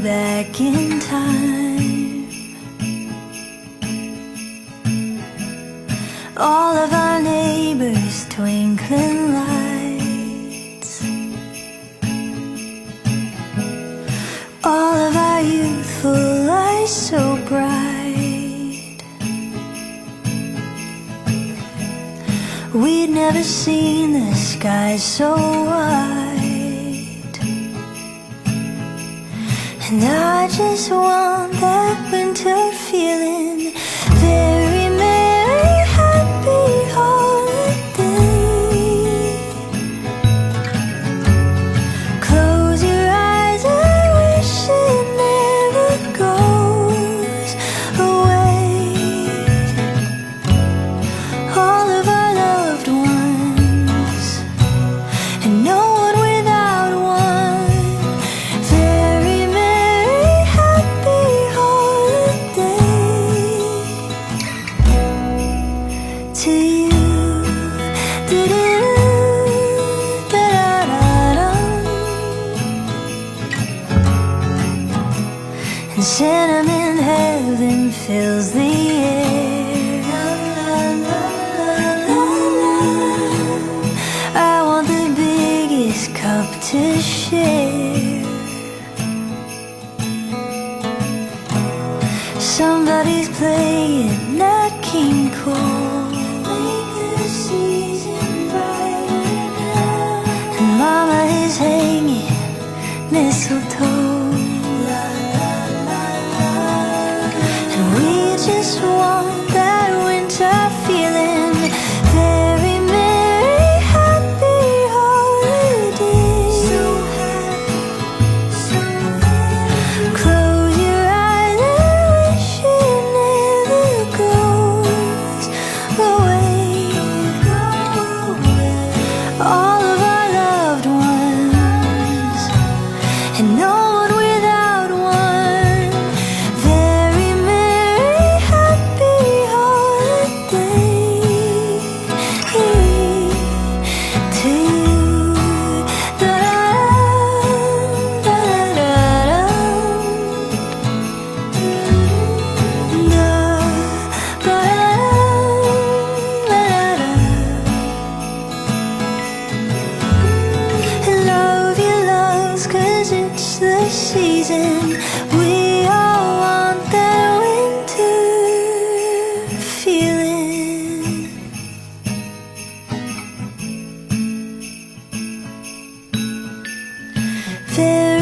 back in time. All of our neighbors' twinkling lights, all of our youthful eyes so bright. We'd never seen the sky so white, and I just want that winter feeling. Very merry, happy holiday. Close your eyes and wish it never goes away. All of our loved ones, and no one without one. Very merry, happy holiday to you. And sentiment heaven fills the air. I want the biggest cup to share. Somebody's playing Nat King Cole, make the season brighter now. And Mama is hanging mistletoe. And we just want that winter feeling. Very merry, happy holiday. So happy, so very. Close your eyes and wish it never goes away. All of our loved ones, and no one without one. Very merry, happy holiday to you. Love your loves, 'cause it's the season. We all want that winter feeling. Very